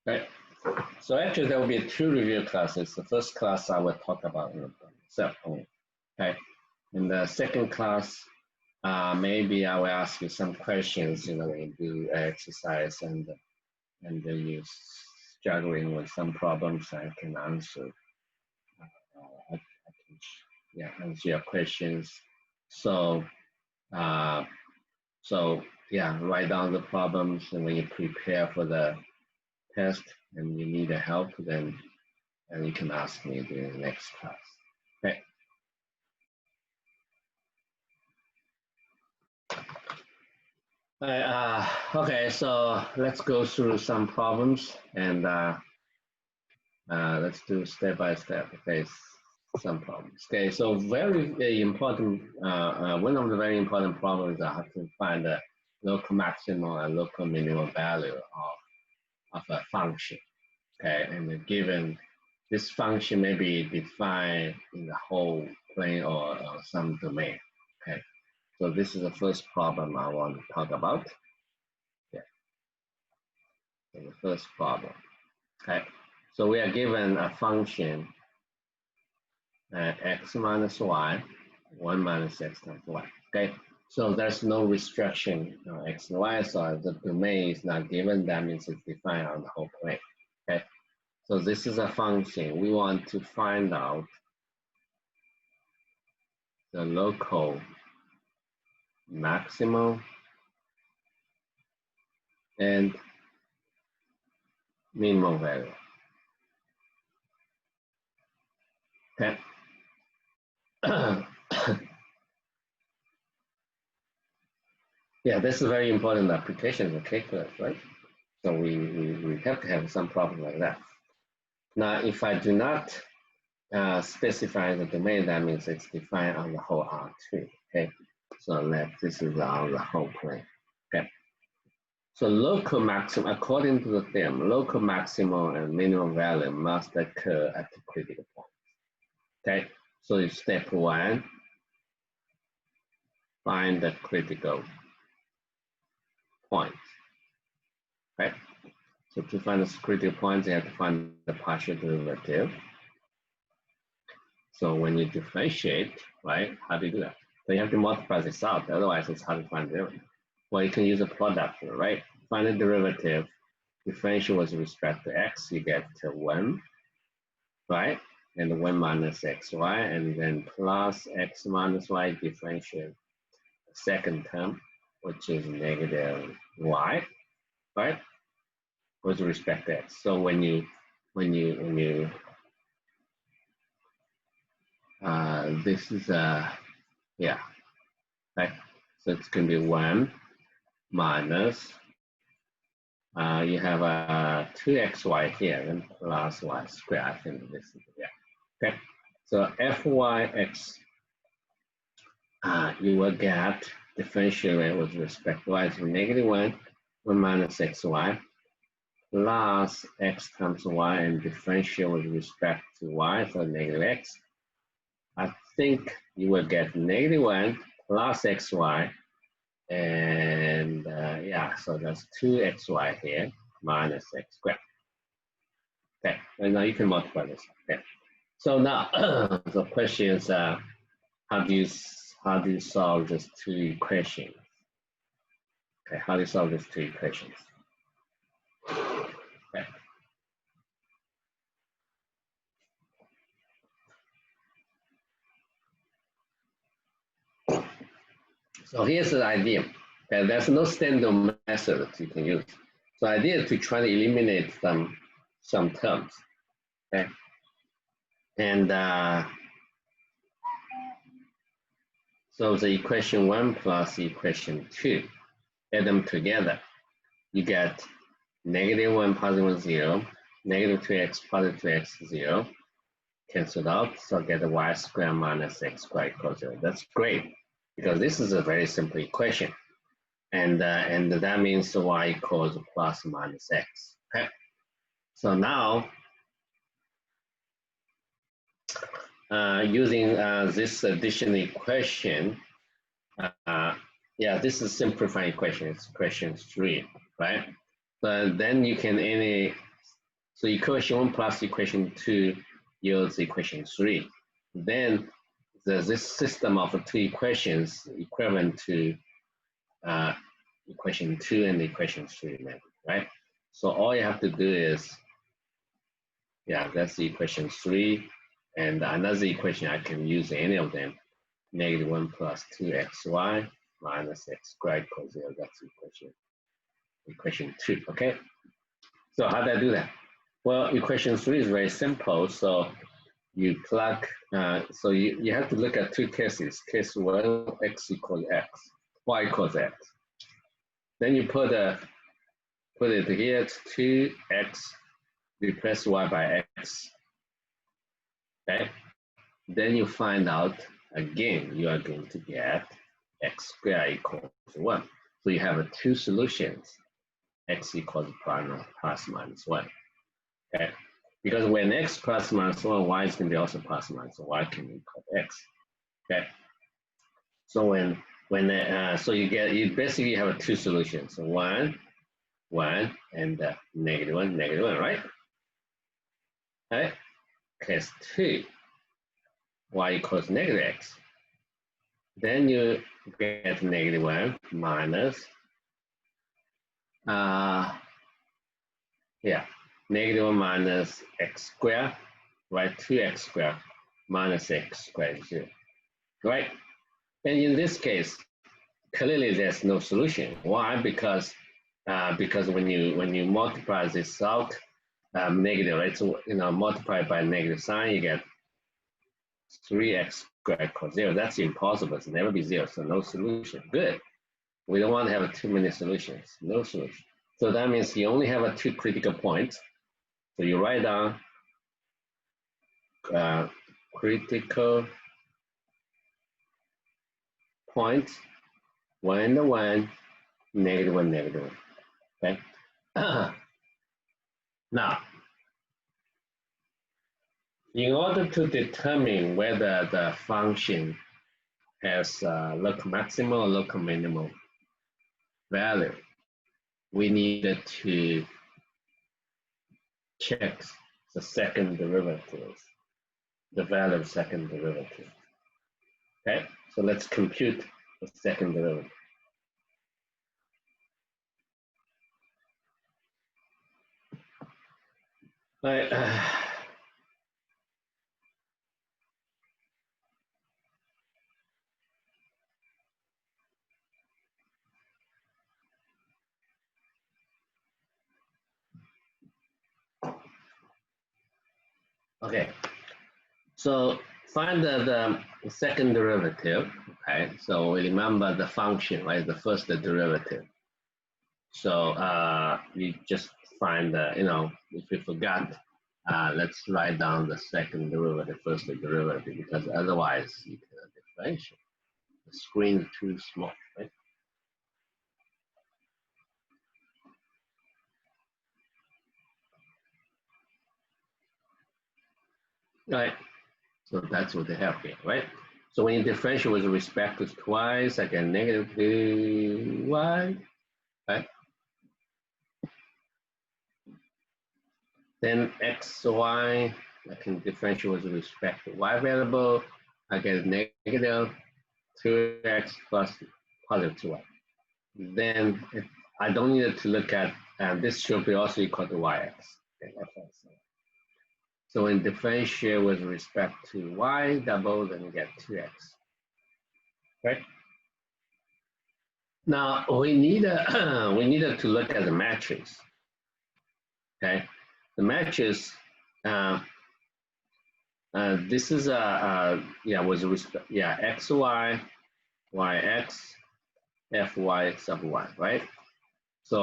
Right. So actually, there will be 2 review classes. The first class I will talk about self only. Okay. In the second class, maybe I will ask you some questions. When you do exercise and then you struggling with some problems, I can answer. I can, yeah, answer your questions. So, uh, yeah, write down the problems, and when you prepare for the test and you need help, then you can ask me during the next class. Okay. Okay, so let's go through some problems and let's do step by step. Okay, some problems. Okay, so very important. One of the very important problems is I have to find the local maximum and local minimum value of a function. Okay, and given this function may be defined in the whole plane or some domain. Okay, so this is the first problem I want to talk about. Yeah, so the first problem. Okay, so we are given a function x minus y, 1 minus x times y. Okay, so there's no restriction x and y, so the domain is not given. That means it's defined on the whole plane. Okay, so this is a function. We want to find out the local maximum and minimum value. Okay. Yeah, this is very important application of calculus, right? So we have to have some problem like that. Now, if I do not specify the domain, that means it's defined on the whole R2. Okay, so this is on the whole plane. Okay, so local maximum, according to the theorem, local maximum and minimum value must occur at the critical point. Okay, so step 1, find the critical point. Right. So to find the critical points, you have to find the partial derivative. So when you differentiate, right, how do you do that? So you have to multiply this out, otherwise it's hard to find the derivative. Well, you can use a product, right? Find the derivative, differential with respect to x, you get 1, right? And 1 minus xy, and then plus x minus y differentiate the second term, which is negative y, right? With respect to x. So when you this is yeah, right? So it's going to be 1 minus, you have a 2xy here and plus y squared. I think this is, yeah. Okay, so fyx, you will get differential rate with respect to y is negative 1 minus xy, plus x times y, and differential with respect to y, so negative x. I think you will get negative 1 plus xy, and yeah, so that's 2xy here minus x squared. Okay, and now you can multiply this. Okay, so now the question is, how do you solve these 2 equations? Okay, how do you solve these 2 equations? Okay. So here's the idea. Okay, there's no standard method that you can use. So the idea is to try to eliminate some terms. Okay, and so the equation 1 plus equation 2, add them together, you get negative 1 positive 1 0, negative 2x positive 2x 0, cancel out, so get y squared minus x squared equals 0. That's great, because this is a very simple equation. And that means y equals plus minus x. Okay. So now, using this additional equation, yeah, this is simplifying equation. It's equation 3, right? But then you can So equation 1 plus equation 2 yields equation 3. Then there's this system of two equations equivalent to equation 2 and equation 3, right? So all you have to do is, yeah, that's the equation 3. And another equation, I can use any of them. -1 plus 2xy minus x squared equals 0. That's equation 2, okay? So how do I do that? Well, equation 3 is very simple. So you plug, so you have to look at two cases. Case 1, x equals x, y equals x. Then you put it here, it's 2x, replace y by x, okay? Then you find out, again, you are going to get x squared equals 1. So you have two solutions, x equals plus minus 1, okay? Because when x plus minus 1, y is going to be also plus minus 1, y can equal x, okay? So so you basically have two solutions, so 1, and -1, right? Okay. Case 2, y equals -x. Then you get -1 minus, -1 minus x squared, right? 2x squared minus x squared 0, right? And in this case, clearly there's no solution. Why? Because when you multiply this out, negative, right? So multiply by negative sign, you get 3x squared equals 0. That's impossible. It's never be 0. So no solution. Good. We don't want to have too many solutions. No solution. So that means you only have two critical points. So you write down critical points, 1 and 1, -1, okay? Now, in order to determine whether the function has local maximum or local minimum value, we needed to check the second derivative, the value of second derivative. Okay, so let's compute the second derivative. All right. Okay, so find the second derivative. Okay, so remember the function, right? The first derivative. So you just find if you forgot, let's write down the second derivative, first derivative, because otherwise you cannot differentiate. The screen is too small, right? Right. So that's what they have here, right? So when you differentiate with respect to twice, I get -2y, right? Then x, y, I can differentiate with respect to y variable. I get -2x plus +2y. Then I don't need to look at, this should be also equal to yx. Okay, so when differentiate with respect to y double, then you get 2x. Right? Now we needed to look at the matrix. Okay, the matrix. This is with respect xy, yx, fy sub y, right? So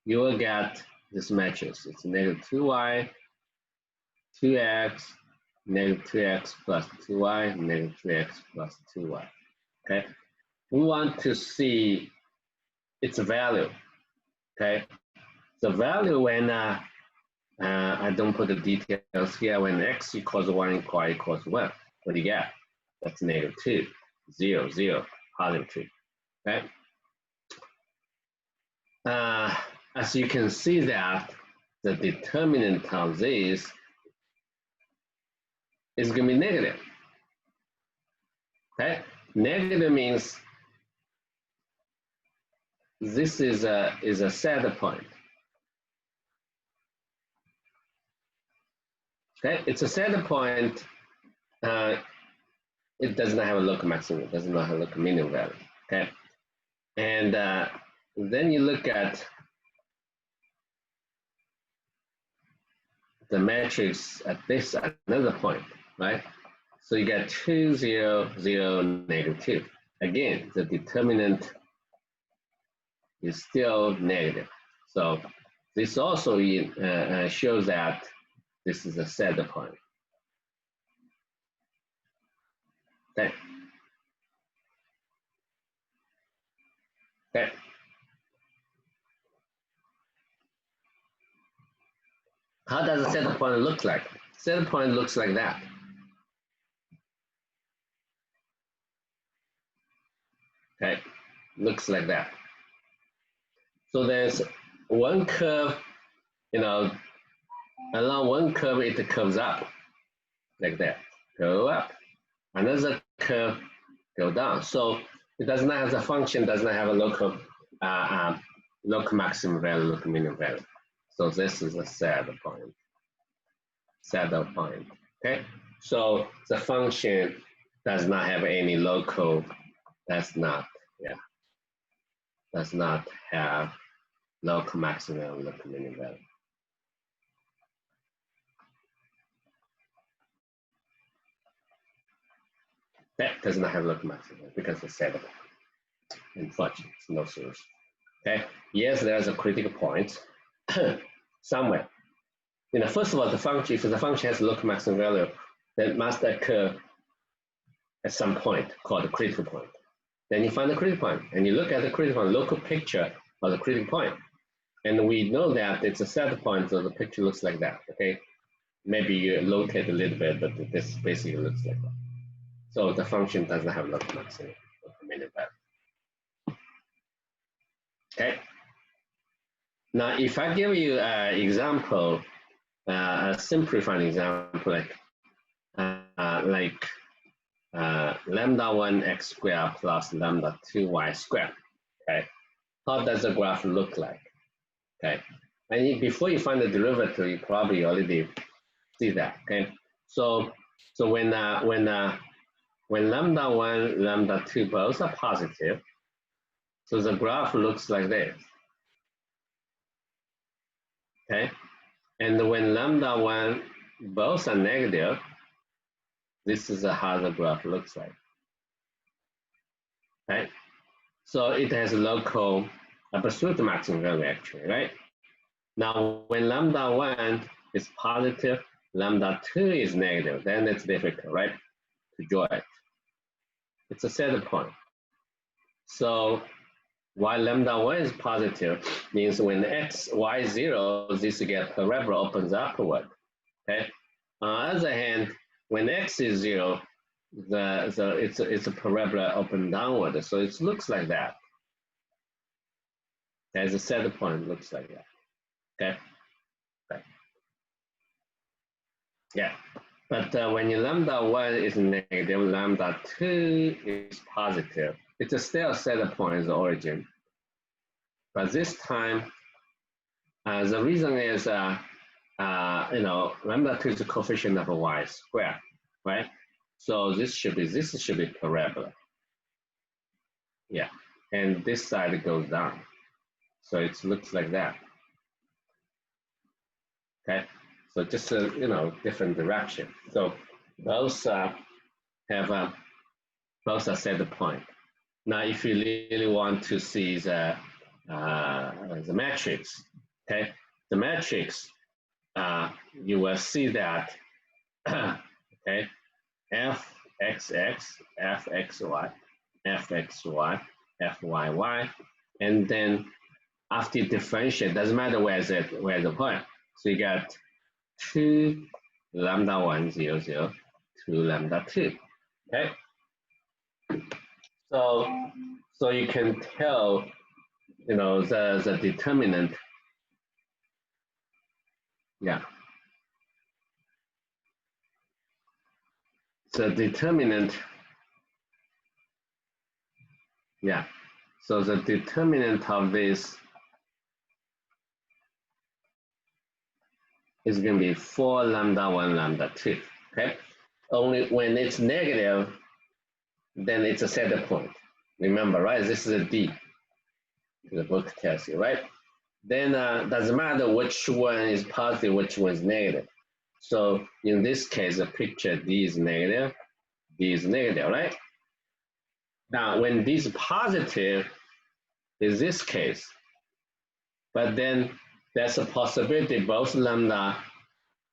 you will get this matrix. It's -2y, 2x, -2x plus 2y, -2x plus 2y. Okay, we want to see its value. Okay, the value when I don't put the details here, when x equals 1 and y equals 1, what do you get? That's -2, 0, 0, +2. Okay. As you can see that the determinant of this is going to be negative. Okay, negative means this is a set point. Okay, it's a set point. It does not have a local maximum. It does not have a local minimum value. Okay, and then you look at the matrix at this another point, right? So you get 2, 0, 0, -2. Again, the determinant is still negative. So this also shows that this is a set point. Okay. Okay. How does a set point look like? Set point looks like that. Okay, looks like that. So there's one curve, along one curve it curves up like that, go up. Another curve go down. So it does not have the function, does not have a local maximum value, local minimum value. So this is a saddle point. Saddle point. Okay. So the function does not have any local. Does not have local maximum, local minimum value. That does not have local maximum because it's saddle. Unfortunately, it's no solution. Okay. Yes, there's a critical point somewhere. First of all, the function, if the function has local maximum value, then it must occur at some point called the critical point. Then you find the critical point, and you look at the critical point, local picture of the critical point. And we know that it's a set point, so the picture looks like that, okay? Maybe you rotate a little bit, but this basically looks like that. So the function doesn't have local maximum, local minimum value. Okay? Now, if I give you an example, a simplified example, like lambda 1 x squared plus lambda 2 y squared, okay? How does the graph look like? Okay, and before you find the derivative, you probably already see that. Okay, so when lambda 1, lambda 2 both are positive, so the graph looks like this. Okay, and when lambda 1 both are negative, this is how the graph looks like. Right, so it has a local absolute maximum value actually, right? Now, when lambda 1 is positive, lambda 2 is negative, then it's difficult, right, to draw it. It's a set point. So while lambda 1 is positive, means when x, y 0, this get parabola opens upward. Okay. On the other hand, when x is 0, it's a parabola open downward. So it looks like that. As a set point looks like that. Okay. Okay. Yeah. But when your lambda 1 is negative, lambda 2 is positive. It's still a set point as the origin. But this time, the reason is, lambda 2 is the coefficient of y squared, right? So this should be parabola. Yeah. And this side goes down. So it looks like that. Okay. So just a different direction. So both have both are set point. Now, if you really want to see the matrix, okay, the matrix, you will see that, okay, fxx, fxy, fxy, fyy, and then after you differentiate, doesn't matter where's the point. So you got 2 lambda 1 0 0, 2 lambda 2. Okay. So you can tell, the determinant Yeah. So determinant, yeah. So the determinant of this is going to be 4 lambda 1 lambda 2, okay? Only when it's negative, then it's a set point. Remember, right? This is a D. The book tells you, right? Then doesn't matter which one is positive, which one is negative. So in this case, the picture D is negative, right? Now, when D is positive, is this case, but then there's a possibility both lambda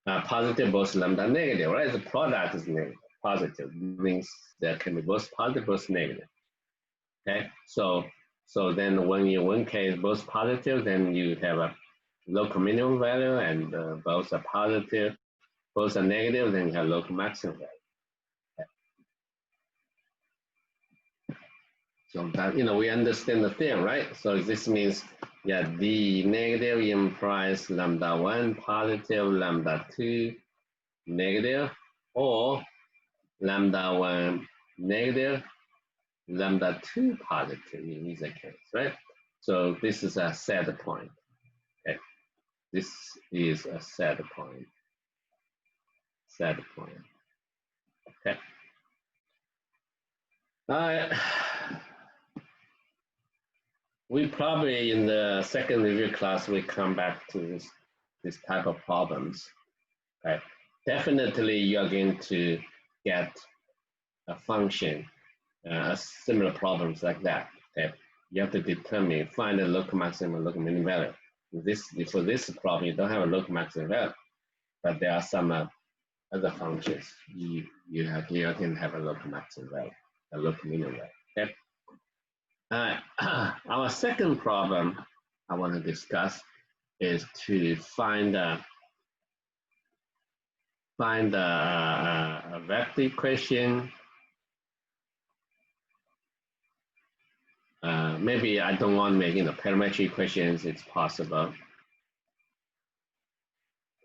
positive, both lambda negative, right? The product is negative, positive means there can be both positive, both negative. Okay, so then when in one case both positive, then you have a local minimum value, and both are positive, both are negative, then you have local maximum value. Okay. So that, we understand the theorem, right? So this means, yeah, D negative implies lambda 1 positive, lambda 2 negative, or lambda 1 negative, lambda 2 positive in either case, right? So this is a set point. Okay, this is a set point. Set point. Okay. We probably in the second review class we come back to this type of problems. Okay. Definitely you're going to get a function, similar problems like that. Okay. You have to determine, find the local maximum, local minimum value. For this problem, you don't have a local maximum value, but there are some other functions you can have a local maximum value, a local minimum value. Okay. Our second problem I want to discuss is to find a vector equation. Maybe I don't want to make parametric equations. It's possible.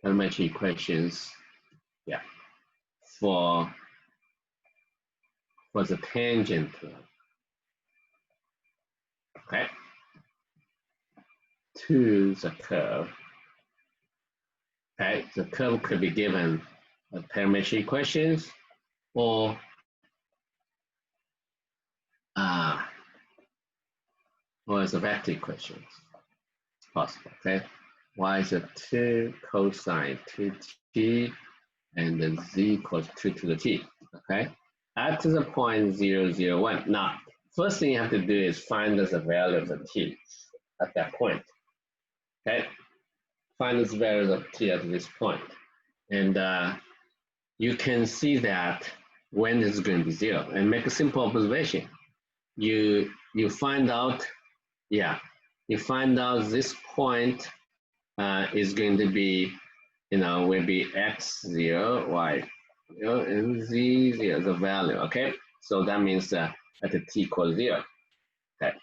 Parametric equations, yeah, for the tangent. Okay, to the curve. Okay, the curve could be given as parametric equations, or as a vector equations. It's possible. Okay, y is 2 cosine 2t, and then z equals 2 to the t. Okay, at the point 0, 0, 1. Now, first thing you have to do is find the value of the t at that point. Okay, find this value of t at this point, and you can see that when it's going to be 0, and make a simple observation. You find out, yeah, you find out this point is going to be, will be x0, y, and z0, the value. Okay, so that means at the t equals 0. Okay.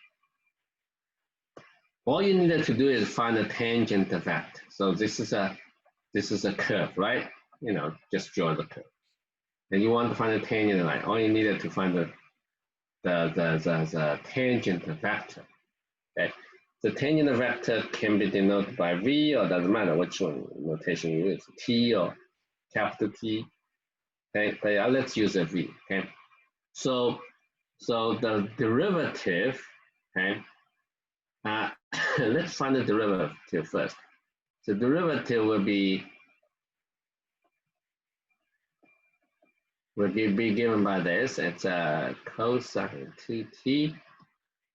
All you needed to do is find the tangent vector. So this is a curve, right? Just draw the curve. And you want to find the tangent line. All you needed to find the tangent vector. Okay. The tangent vector can be denoted by V, or doesn't matter which one notation you use, T or capital T. Okay, but let's use a V. Okay. So the derivative, okay. Let's find the derivative first. The derivative will be given by this. It's a cosine 2t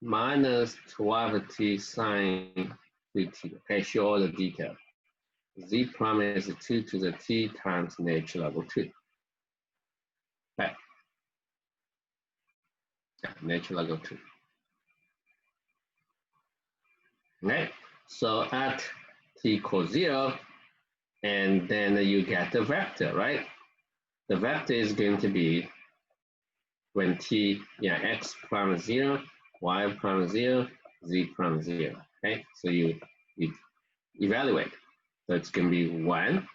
minus 12t sine 2t. Okay, show all the detail. Z prime is 2 to the t times natural log 2. Okay. Natural log 2. Okay, so at t equals 0, and then you get the vector, right? The vector is going to be when t, x prime is 0, y prime is 0, z prime is 0. Okay, so you evaluate. So it's going to be 1.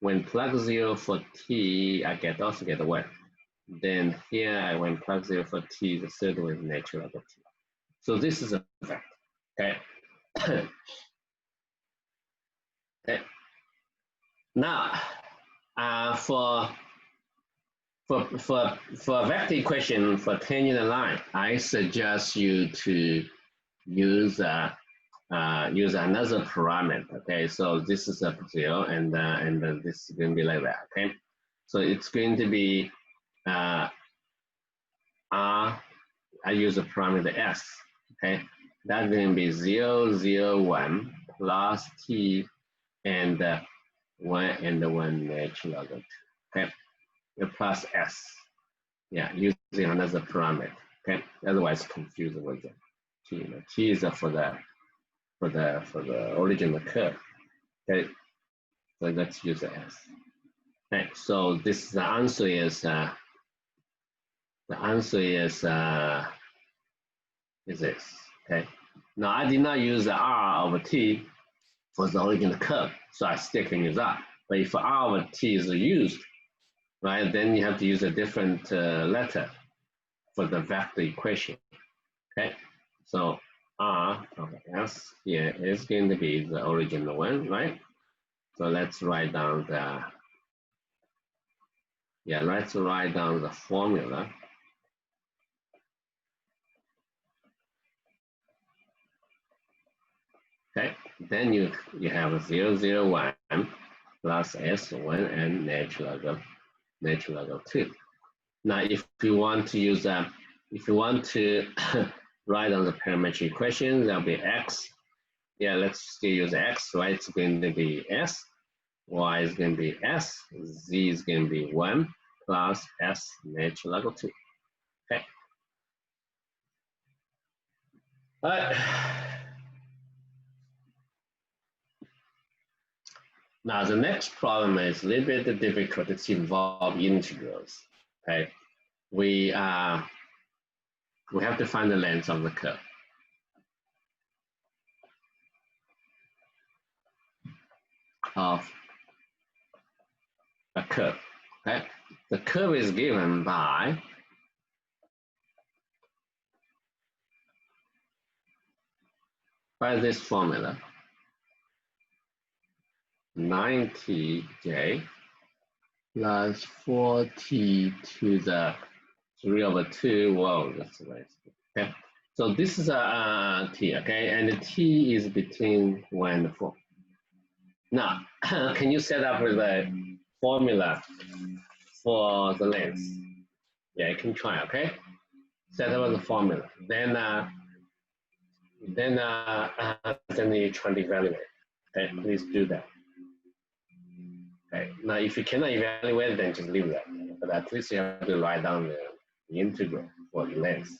When plug 0 for t, I also get 1. Then here, when plug 0 for t, the third one is natural log of t. So this is a fact. Okay. Okay. Now, for a vector equation for tangent line, I suggest you to use use another parameter. Okay, so this is a 0, and this is going to be like that. Okay, so it's going to be r. I use a parameter s. Okay, that's going to be 0, 0, 1 plus t and 1 and 1 natural log of 2. Okay, plus s. Yeah, using another parameter. Okay, otherwise confusing with the t. T is for the original curve. Okay, so let's use s. Okay, so this the answer is this. Okay, now I did not use the r over t for the original curve, so I still can use that. But if r over t is used, right, then you have to use a different letter for the vector equation. Okay, so r of s here is going to be the original one, right? So let's write down the formula. Okay, then you have 0, 0, 1 plus s1 and natural log of 2. Now, if you want to use if you want to write down the parametric equation, that'll be x. Yeah, let's still use x, right? It's going to be s, y is going to be s, z is going to be 1 plus s natural log of 2. Okay. All right. Now the next problem is a little bit difficult. It's involved integrals. Okay, we have to find the length of the curve. Of a curve. Okay, the curve is given by this formula, 9tj plus 4t to the 3 over 2. Whoa, that's nice. Okay, so this is a t, okay, and the t is between 1 and 4. Now, can you set up with a formula for the length? Yeah, you can try, okay? Set up the formula. Then you try to evaluate. Okay, please do that. Okay, now if you cannot evaluate, then just leave that. But at least you have to write down the integral for the length.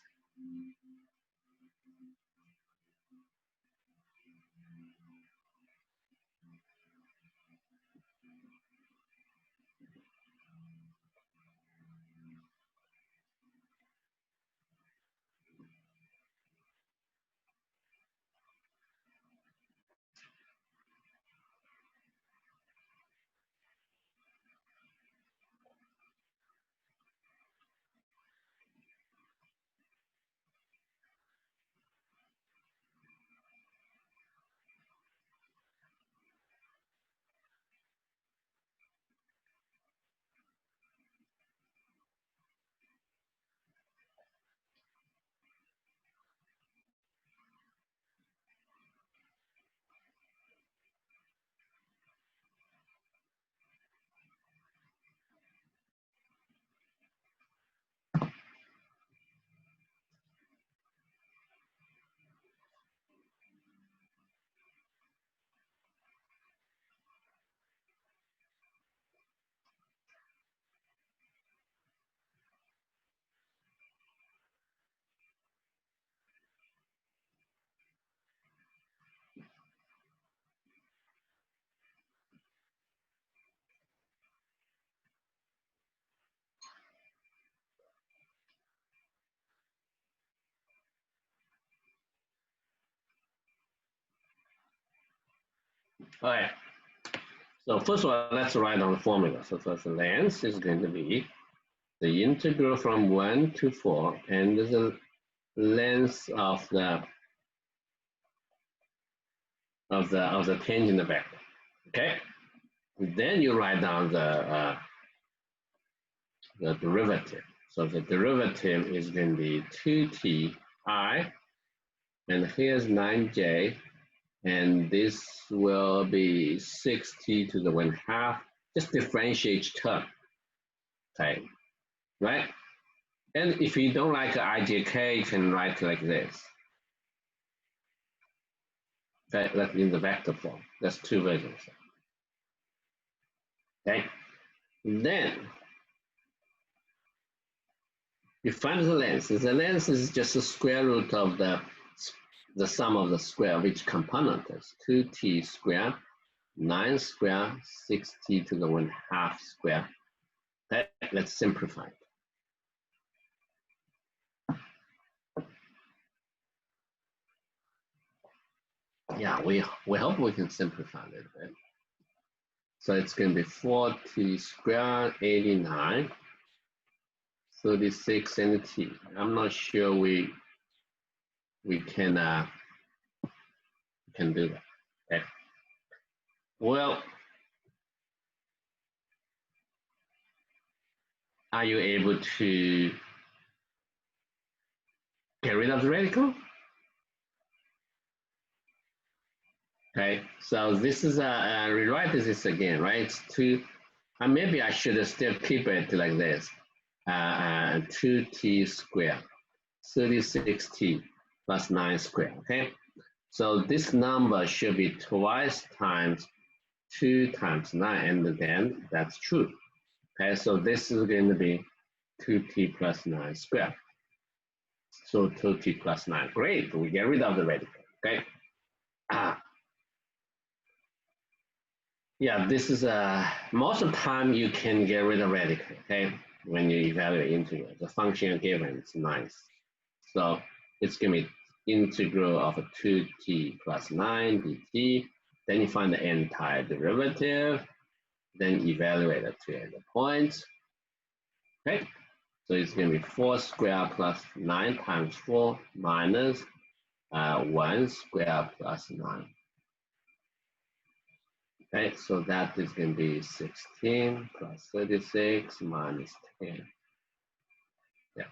All right. So first of all, let's write down the formula. So first, the length is going to be the integral from 1 to 4, and the length of the tangent vector. Okay. Then you write down the derivative. So the derivative is going to be 2ti, and here's 9j, and this will be 6t to the 1/2. Just differentiate each term. Okay, right? And if you don't like ijk, you can write like this. Okay, like in the vector form. That's two versions. Okay, then you find the length. The length is just the square root of the sum of the square of each component. Is 2t squared, 9 squared, 6t to the 1/2 square. Okay, let's simplify it. Yeah, we hope we can simplify a little bit. So it's going to be 4t squared, 89, 36, and t. I'm not sure we can do that. Okay. Well, are you able to get rid of the radical? Okay, so this is rewrite this again, right? Maybe I should still keep it like this. 2t squared, 36t plus 9 squared. Okay, so this number should be twice times 2 times 9, and then that's true. Okay, so this is going to be 2t plus 9 squared. So 2t plus 9. Great, we get rid of the radical. Okay. Yeah, this is most of the time you can get rid of radical, okay? When you evaluate integral, the function given is nice. So it's going to be integral of 2t plus 9 dt. Then you find the entire derivative, then evaluate the two other points. Okay, so it's going to be 4 squared plus 9 times 4 minus 1 squared plus 9. Okay, so that is going to be 16 plus 36 minus 10. Yeah,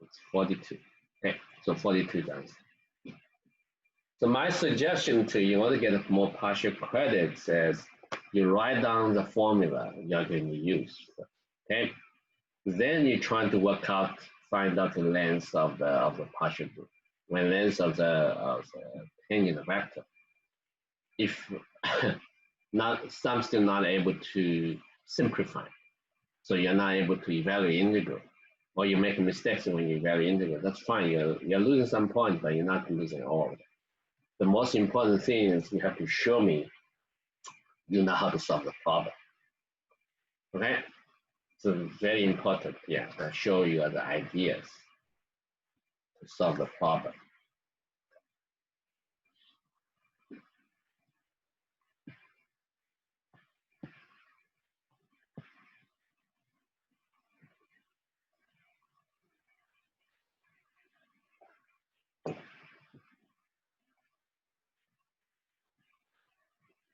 it's 42. Okay, so 42 times. So my suggestion to you, in order to get more partial credits, is you write down the formula you're going to use. Okay, then you're trying to work out, find out the length of the partial group, when length of the tangent vector. If some still not able to simplify, so you're not able to evaluate integral, or you make mistakes when you evaluate integral, that's fine. You're losing some points, but you're not losing all of it. The most important thing is you have to show me you know how to solve the problem. Okay? So very important, yeah, to show you the ideas to solve the problem.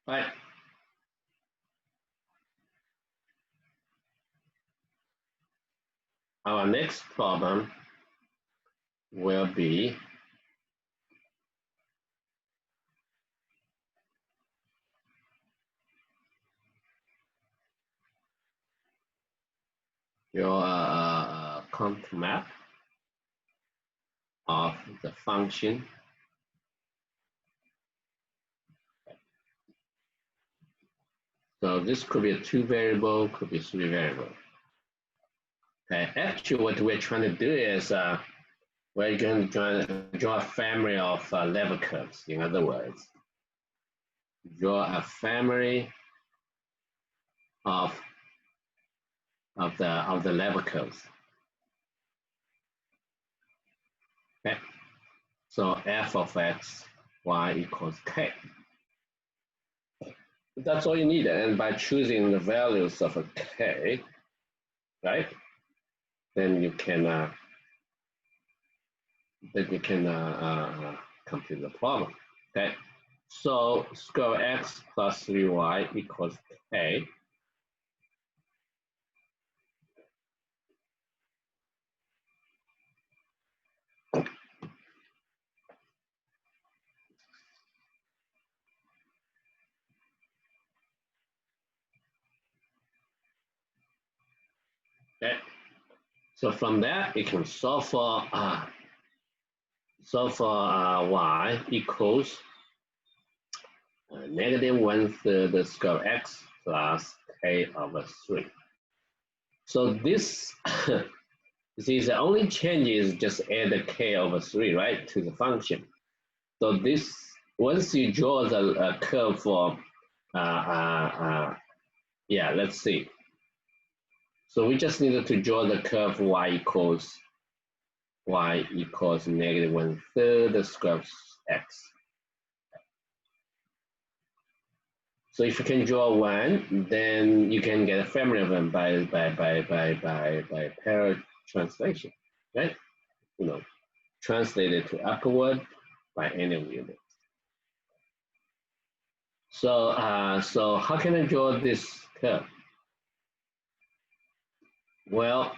Right. Our next problem will be your contour map of the function. So this could be a 2 variable, could be 3 variable. Okay, actually what we're trying to do is we're going to draw a family of level curves. In other words, draw a family of the level curves. Okay, so f of x, y equals k. That's all you need. And by choosing the values of a k, right, then you can complete the problem. Okay. So square x plus 3y equals k. Okay. So from that, you can solve for y equals negative 1/3 the square x plus k over 3. So this, you see, the only change is just add the k over 3, right, to the function. So this, once you draw the curve for, yeah, let's see. So we just needed to draw the curve y equals negative 1/3 the square of x. So if you can draw one, then you can get a family of them by pair translation, right? You know, translate it to upward by any unit. So so how can I draw this curve? Well,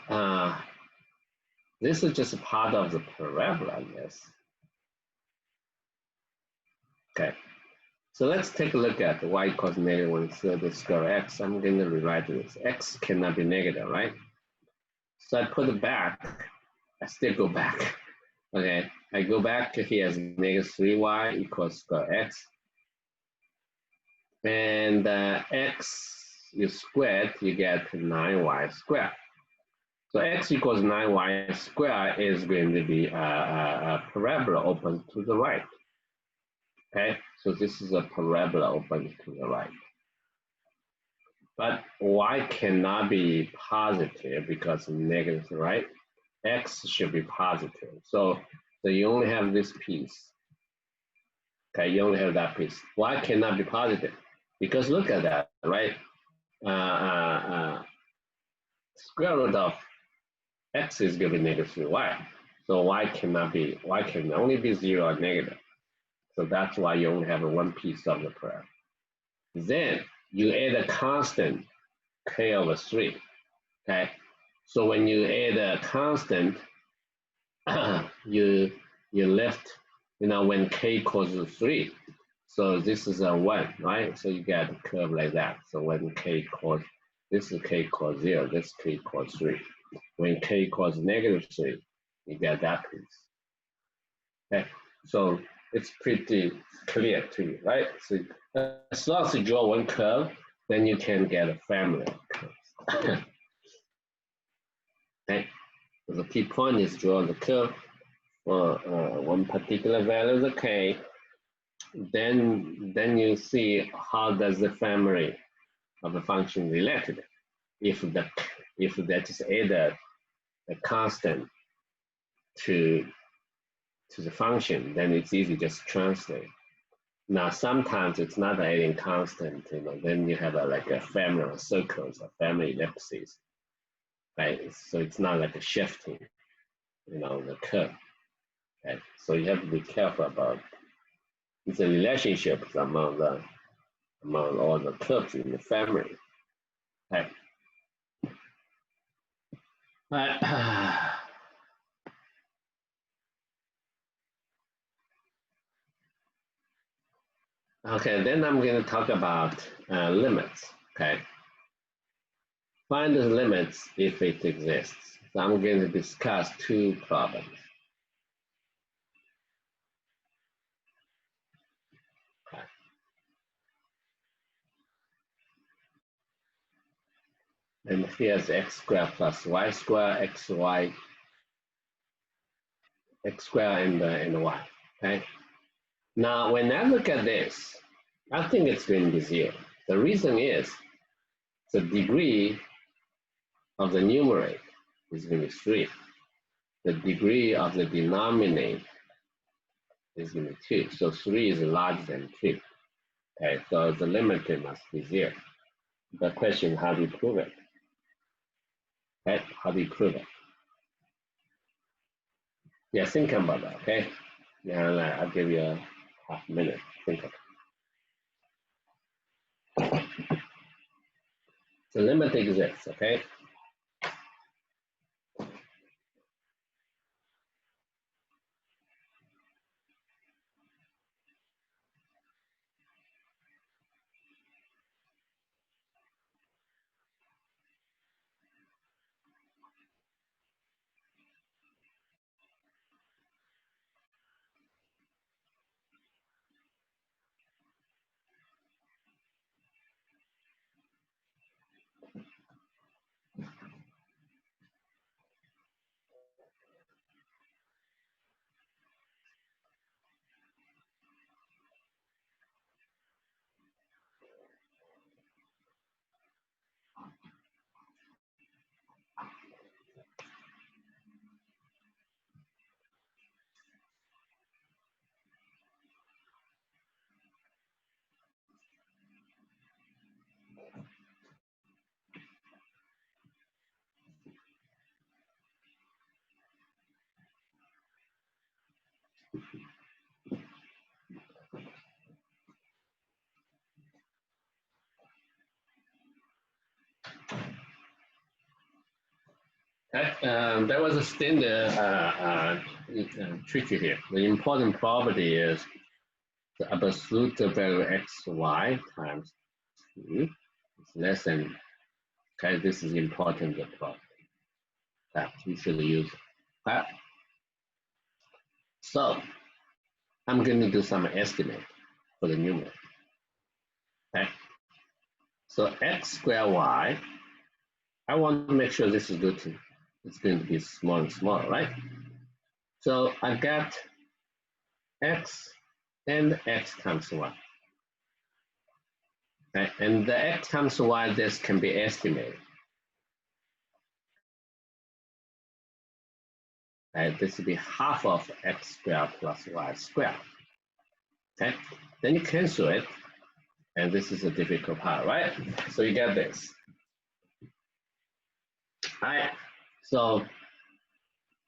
this is just a part of the parabola, I guess. Okay. So let's take a look at y equals negative 1/3 the square x. I'm going to rewrite this. X cannot be negative, right? So I put it back. I still go back. Okay, I go back to here as negative 3y equals square x. And x you squared, you get 9y squared. So x equals 9y squared is going to be a parabola open to the right. Okay, so this is a parabola open to the right. But y cannot be positive because negative, right? X should be positive. So you only have this piece. Okay, you only have that piece. Y cannot be positive because look at that, right? Square root of x is going to be negative 3y. So y can only be 0 or negative. So that's why you only have one piece of the parabola. Then you add a constant k over 3. Okay, so when you add a constant, you left, when k equals 3. So this is a 1, right? So you get a curve like that. So when k equals, this is k equals 0, this k equals 3. When k equals negative 3, you get that piece. Okay, so it's pretty clear to you, right? So as long as you draw one curve, then you can get a family of curves. Okay, so the key point is draw the curve for one particular value of k. Then you see how does the family of the function related. If that is added a constant to the function, then it's easy just translate. Now sometimes it's not adding constant, then you have like a family of circles, a family ellipses, right? So it's not like a shifting, the curve. Okay? So you have to be careful about the relationships among all the curves in the family. Okay. Okay, then I'm going to talk about limits. Okay, find the limits if it exists. So I'm going to discuss two problems. Okay. And here's x squared plus y squared, x squared and y. Okay. Now, when I look at this, I think it's going to be 0. The reason is the degree of the numerator is going to be 3. The degree of the denominator is going to be 2. So 3 is larger than 2. Okay, so the limit must be 0. The question, how do you prove it? Okay, how do you prove it? Yeah, think about that, okay? Yeah, I'll give you a half minute. Think of it. The limit exists, okay? There was a standard tricky here. The important property is the absolute value xy times 2 is less than, okay, this is important property that we should use. Okay? So I'm going to do some estimate for the numerator. Okay? So x squared y, I want to make sure this is good to, it's going to be small and smaller, right? So I got x and x times y. Okay? And the x times y, this can be estimated. Okay? This will be half of x squared plus y squared. Okay? Then you cancel it, and this is a difficult part, right? So you get this. All right. So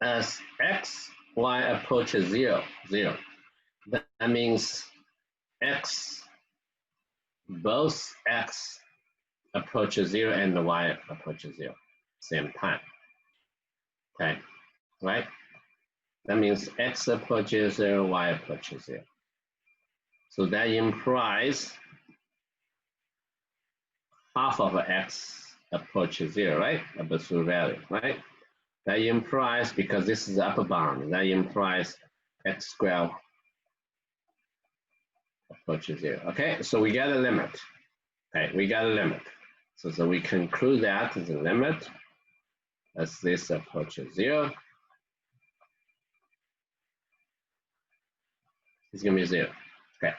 as x, y approaches 0, 0, that means x, both x approaches 0 and the y approaches 0, same time. Okay, right? That means x approaches 0, y approaches 0. So that implies half of x approaches 0, right? Absolute value, right? That implies, because this is the upper bound, that implies x squared approaches 0. Okay, so we got a limit. Okay, we got a limit. So we conclude that the limit as this approaches 0 is going to be 0. Okay.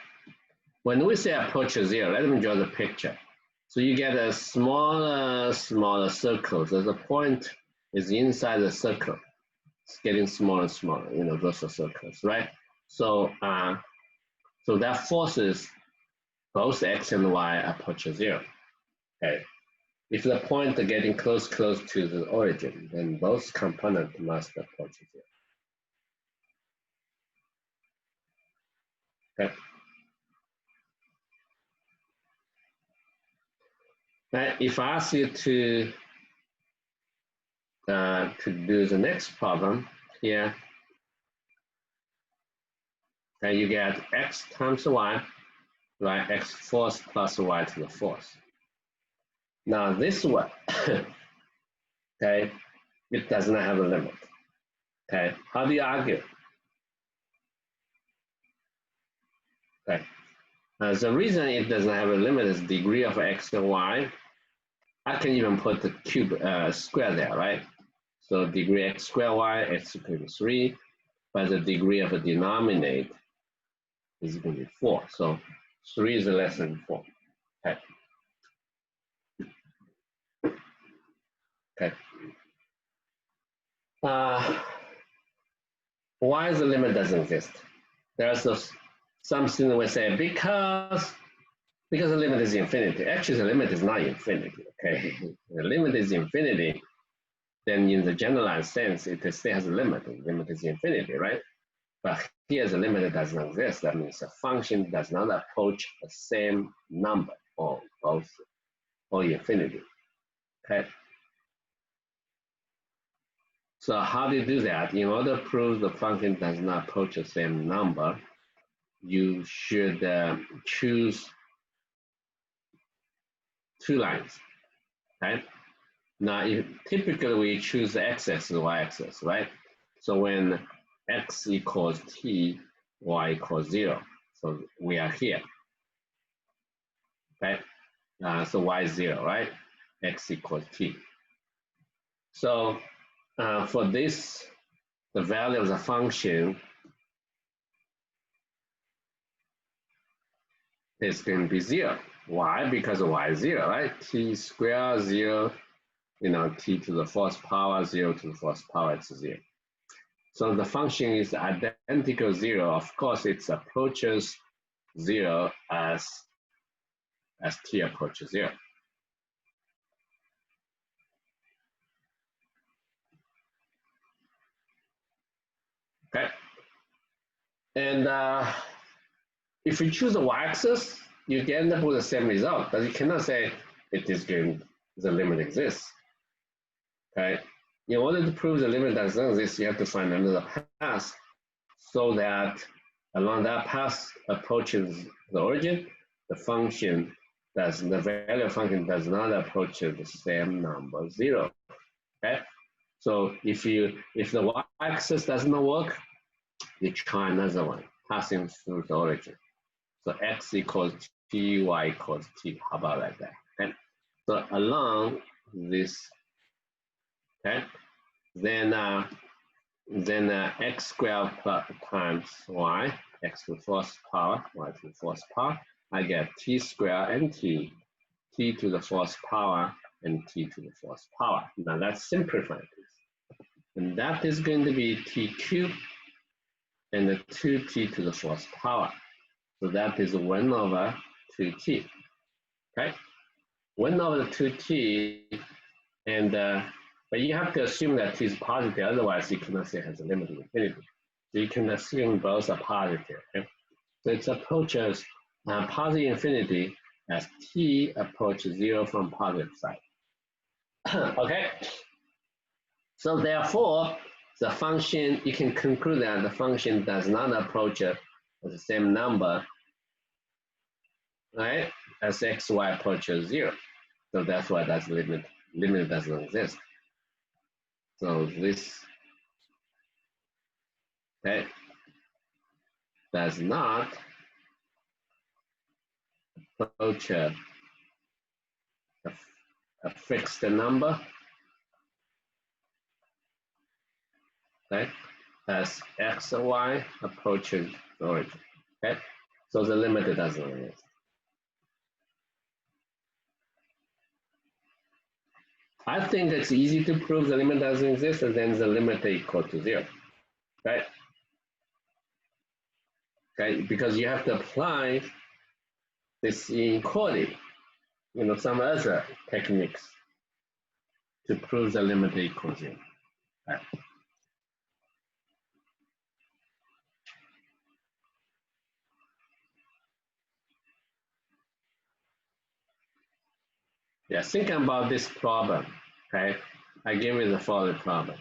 When we say approaches 0, let me draw the picture. So you get a smaller circle. So the point is inside the circle. It's getting smaller and smaller. You know, those are circles, right? So so that forces both x and y approaches 0. Okay. If the point are getting close to the origin, then both components must approach 0. Okay. Now, if I ask you to do the next problem here, you get x times y, right? X fourth plus y to the fourth. Now this one, okay, it does not have a limit. Okay, how do you argue? Okay, the reason it doesn't have a limit is degree of x and y. I can even put the cube square there, right? So degree x squared y, x equal to 3, but the degree of a denominator is going to be 4. So 3 is less than 4. Okay. Okay. Why the limit doesn't exist? There's something we say because Because the limit is infinity. Actually, the limit is not infinity, okay? The limit is infinity, then in the generalized sense, it still has a limit. The limit is infinity, right? But here the limit does not exist. That means the function does not approach the same number or both or infinity, okay? So how do you do that? In order to prove the function does not approach the same number, you should choose two lines, right? Now, typically we choose the x-axis and y-axis, right? So when x equals t, y equals 0. So we are here, right? So y is 0, right? X equals t. So for this, the value of the function is going to be 0. Why? Because y is 0, right? T squared 0, t to the fourth power, 0 to the fourth power, it's 0. So the function is identical 0. Of course, it approaches 0 as t approaches 0. Okay. And if you choose the y-axis, you can end up with the same result, but you cannot say it is going, the limit exists. Okay. In order to prove the limit doesn't exist, you have to find another path so that along that path approaches the origin, the value of function does not approach the same number 0. Okay. So if the y-axis does not work, you try another one, passing through the origin. So x equals t, y equals t. How about like that? Okay. So along this, okay, then x squared times y, x to the fourth power, y to the fourth power. I get t squared and t to the fourth power, and t to the fourth power. Now let's simplify this. And that is going to be t cubed and the 2t to the fourth power. So that is 1 over 2t, okay? 1 over 2t, and but you have to assume that t is positive, otherwise you cannot say it has a limit of infinity. So you can assume both are positive, okay? So it approaches positive infinity as t approaches 0 from positive side. Okay? So therefore, the function, you can conclude that the function does not approach the same number, right, as x, y approaches 0. So that's why that's limit doesn't exist. So this, okay, does not approach a fixed number, okay, as x or y approaches the origin, okay? So the limit doesn't exist. I think it's easy to prove the limit doesn't exist, and then the limit equal to 0, right? Okay, because you have to apply this inequality, some other techniques to prove the limit equals 0. Right? Yeah, think about this problem, okay? I give you the following problem.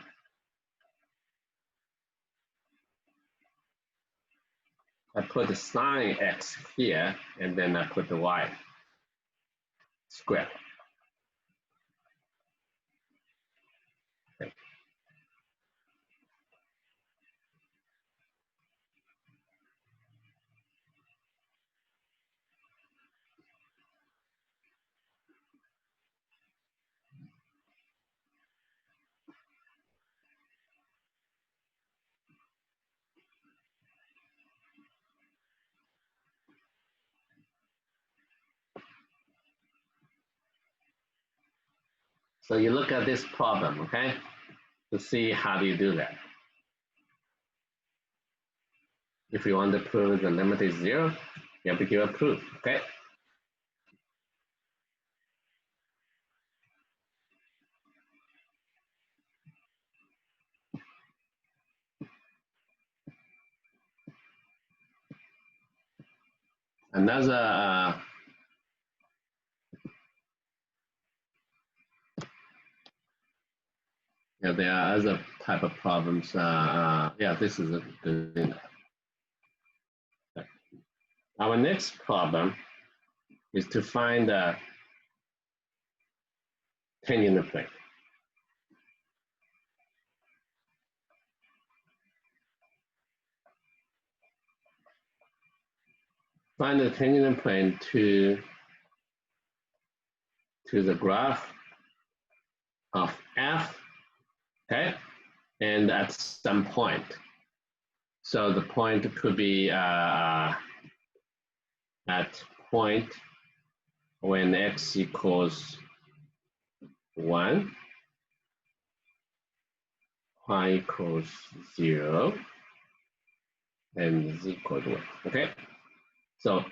I put the sine x here, and then I put the y squared. Okay. So you look at this problem, okay, to see how do you do that. If you want to prove the limit is 0, you have to give a proof, okay? Another yeah, there are other type of problems. Yeah, this is a good thing. Our next problem is to find the tangent plane. Find the tangent plane to the graph of f, okay, and at some point. So the point could be at point when x equals 1, y equals 0, and z equals 1, okay? So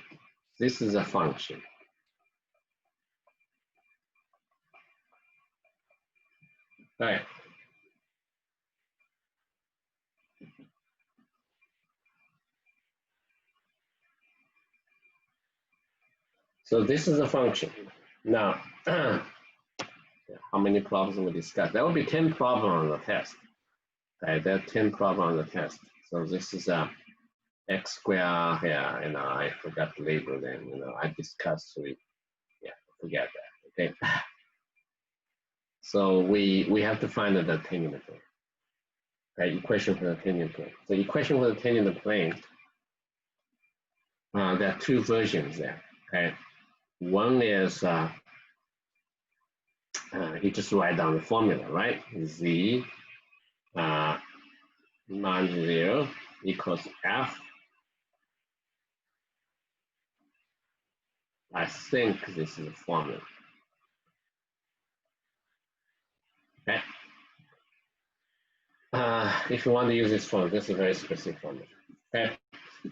this is a function. All right. So this is a function. Now, how many problems we discussed? There will be 10 problems on the test. Okay, there are 10 problems on the test. So this is a x squared here, I forgot to label them, I discussed with, yeah, forget that, okay? So we have to find the tangent plane. Okay, equation for the tangent plane. The equation for the tangent plane, there are two versions there, okay? One is, you just write down the formula, right? Z non-zero equals F. I think this is the formula. Okay. If you want to use this formula, this is a very specific formula. Okay.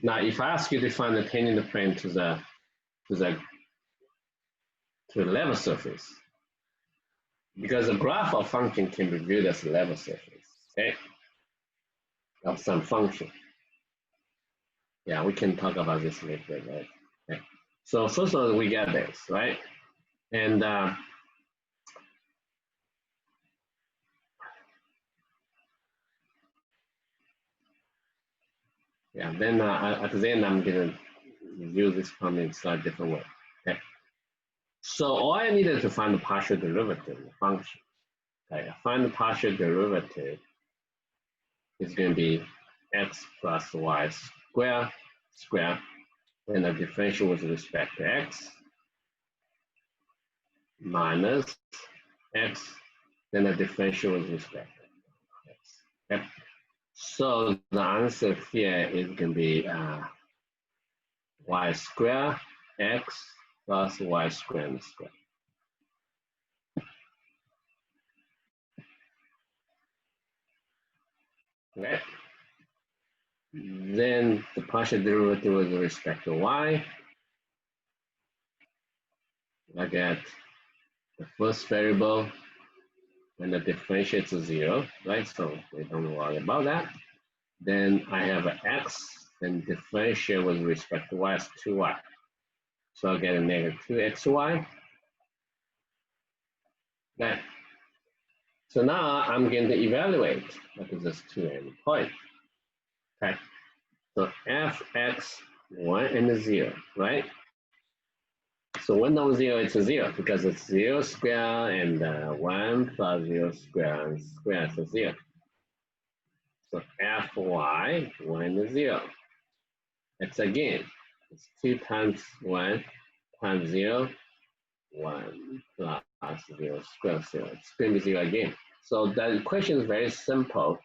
Now, if I ask you to find the tangent plane to the level surface, because the graph of function can be viewed as a level surface, okay, of some function. Yeah, we can talk about this later, right? Okay. So first of all, we get this, right? And yeah, then at the end, I'm gonna use this formula in a slightly different way. Okay. So all I needed to find the partial derivative of the function. Okay, find the partial derivative is going to be x plus y square, and the differential with respect to x minus x, then the differential with respect to x. Okay. So the answer here is going to be y square x plus y square and square. Okay. Then the partial derivative with respect to y, I get the first variable and the differential to 0, right? So we don't worry about that. Then I have an x, and differential with respect to y is 2y. So I get a negative 2xy. Okay. So now I'm going to evaluate what is this 2 endpoint. Okay. So fx 1 and 0, right? So 1 over 0 it's a 0 because it's 0 square and 1 plus 0 square and square is 0. So fy 1 and 0. It's again, it's 2 times 1 times 0, 1 plus 0 square 0. It's going to be 0 again. So the equation is very simple.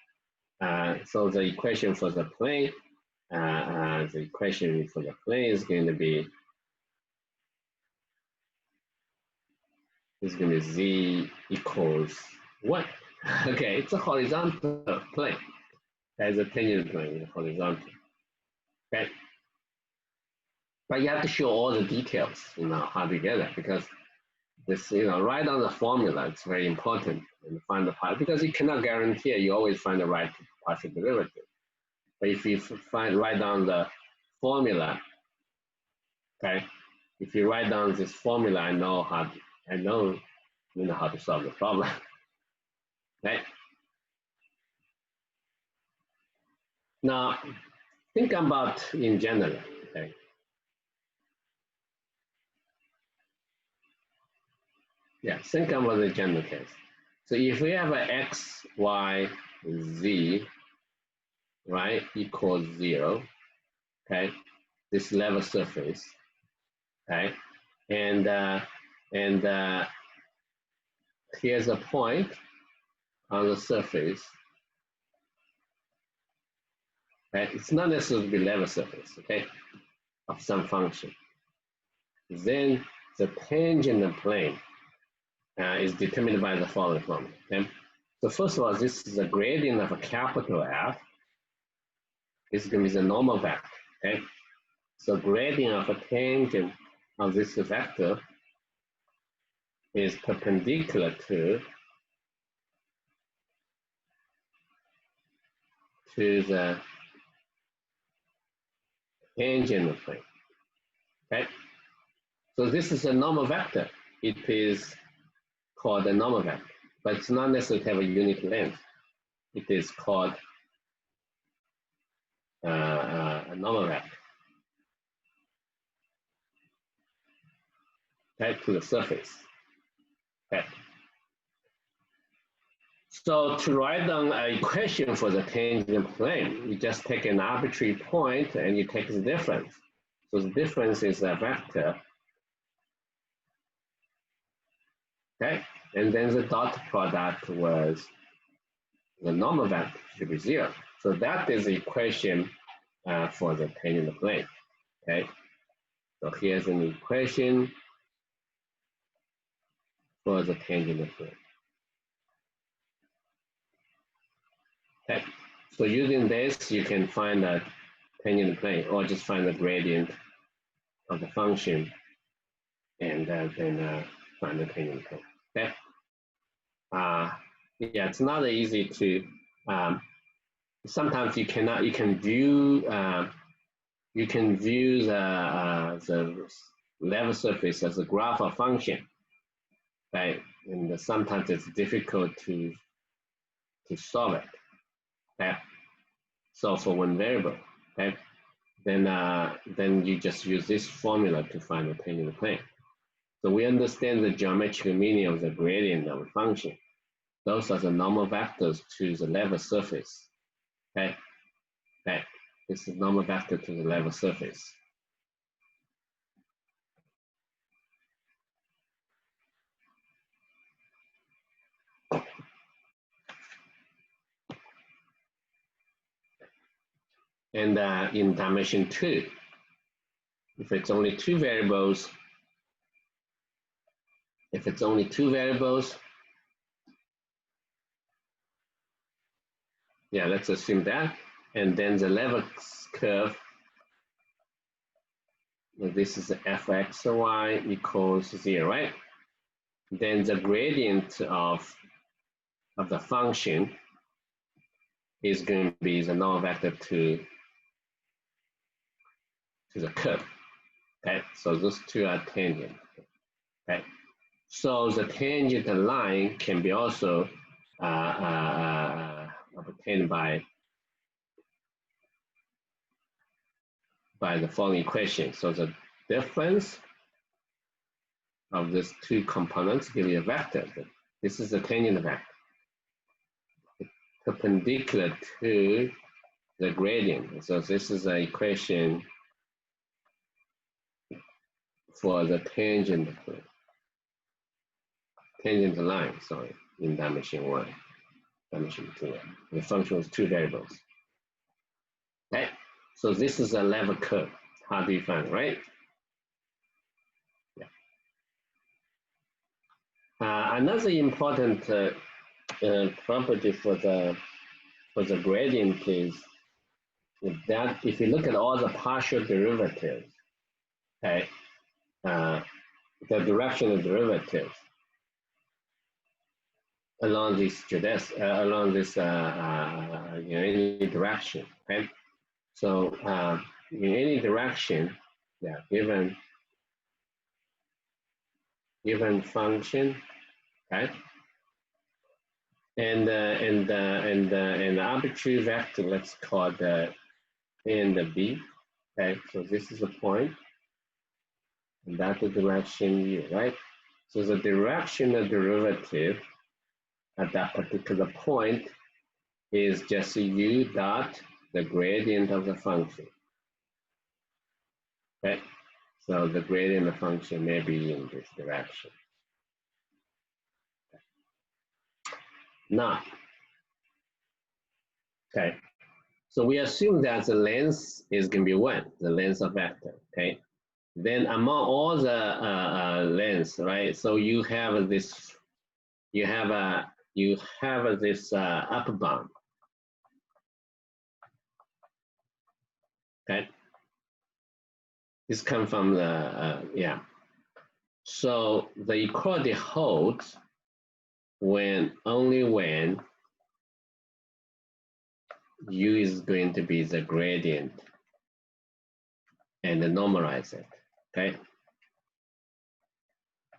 So the equation for the plane, is going to be z equals 1. Okay, it's a horizontal plane. As a tangent plane, horizontal. Okay. But you have to show all the details, how to get it, because this, write down the formula. It's very important and find the part, because you cannot guarantee you always find the right partial derivative. But if you write down the formula, Okay, if you write down this formula, I know you know how to solve the problem. Okay. Now, think about in general. Okay. Yeah, think about the general case. So if we have a x, y, z, right, equals 0, okay, this level surface, okay, and here's a point on the surface. Okay, it's not necessarily to be level surface, okay, of some function. Then the tangent plane is determined by the following formula. Okay, so first of all, this is a gradient of a capital F. This is going to be the normal vector. Okay, so gradient of a tangent of this vector is perpendicular to the tangent plane. Okay, so this is a normal vector. It is called a normal vector, but it's not necessarily have a unit length. It is called a normal vector. Okay, to the surface. Okay. So to write down an equation for the tangent plane, you just take an arbitrary point and you take the difference. So the difference is a vector. Okay, and then the dot product was the normal vector should be 0. So that is the equation for the tangent plane. Okay, so here's an equation for the tangent plane. Okay, so using this, you can find the tangent plane, or just find the gradient of the function, and then find the tangent plane. Okay. Yeah, it's not easy to. Sometimes you cannot. You can view. You can view the level surface as a graph of function, right? And sometimes it's difficult to solve it. Okay. So for one variable, okay, then you just use this formula to find the tangent plane. So we understand the geometric meaning of the gradient of a function. Those are the normal vectors to the level surface. Okay, okay. This is normal vector to the level surface. And in dimension 2, if it's only two variables, yeah, let's assume that. And then the level curve, this is fxy equals 0, right? Then the gradient of the function is going to be the normal vector to the curve. Okay, so those two are tangent. Okay, so the tangent line can be also obtained by the following equation. So the difference of these two components give you a vector. This is the tangent vector, perpendicular to the gradient. So this is the equation for the tangent line, sorry, in dimension 1, dimension 2. The function is two variables. Okay, so this is a level curve. How do you find, right? Yeah. Another important property for the gradient is that if you look at all the partial derivatives, okay, the direction of derivatives along this in any direction, okay. So in any direction, yeah, given given function, right? And the arbitrary vector, let's call the A and the B. Okay, so this is a point, and that's the direction U, right? So the directional derivative at that particular point is just U dot the gradient of the function. Okay, so the gradient of the function may be in this direction. Now, okay, so we assume that the length is going to be 1, the length of vector, okay? Then among all the lengths, right? So you have this, you have this upper bound, okay? This comes from the, yeah. So the equality holds when, only when U is going to be the gradient and normalize it, okay?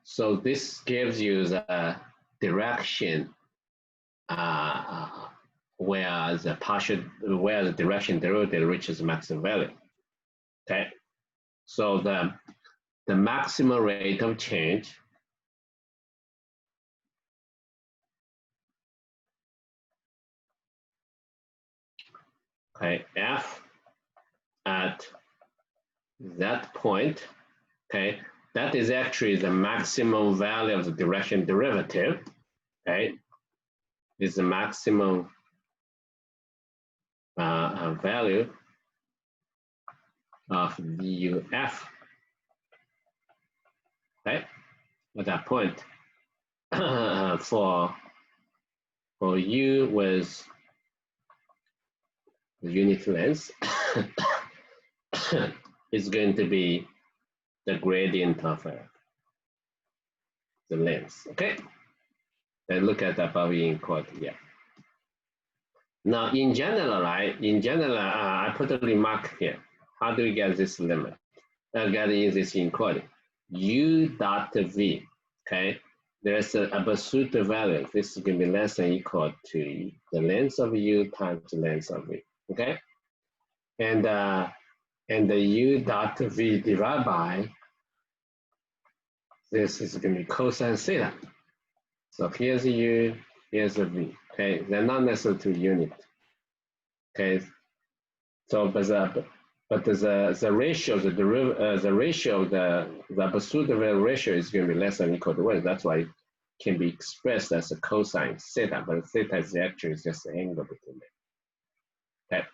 So this gives you the direction where the direction derivative reaches maximum value, okay? So the maximum rate of change okay, F at that point, okay, that is actually the maximum value of the direction derivative, okay, is the maximum value of DUF, okay, at that point for U with the unit length is going to be the gradient of the length, okay? Then look at the above inequality, yeah. Now, in general, right? In general, I put a remark here. How do we get this limit? Get in this inequality. U dot V, okay? There's an absolute value. This is going to be less than or equal to the length of U times the length of V, okay? And the U dot V divided by this is going to be cosine theta. So here's U, here's the V. Okay, they're not necessarily to unit. Okay, so but the ratio, the ratio, the absolute ratio is going to be less than or equal to 1. That's why it can be expressed as a cosine theta, but theta is actually just the angle between them. Okay.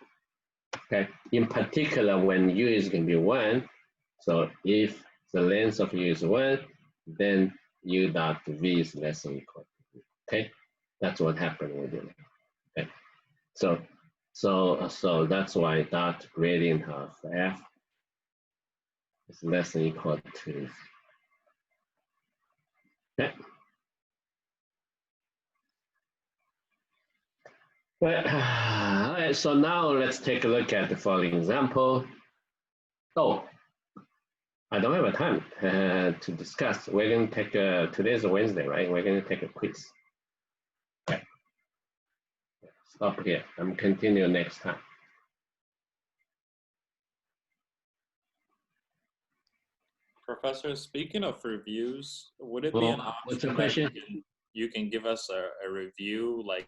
Okay. In particular, when U is going to be 1, so if the length of U is 1, then U dot V is less than or equal to V. Okay, that's what happened with it. Okay, so that's why dot gradient of F is less than or equal to. Okay. Well, all right, so now let's take a look at the following example. Oh, I don't have a time to discuss. We're going to take today's Wednesday, right? We're going to take a quiz. Okay. Stop here. I'm continue next time. Professor, speaking of reviews, would it be an option what's the question? that you can give us a review, like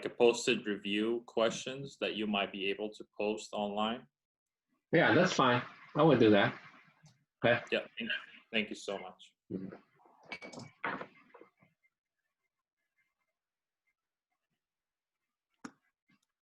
a posted review questions that you might be able to post online? Yeah, that's fine. I will do that. Okay. Yeah, thank you so much. Mm-hmm.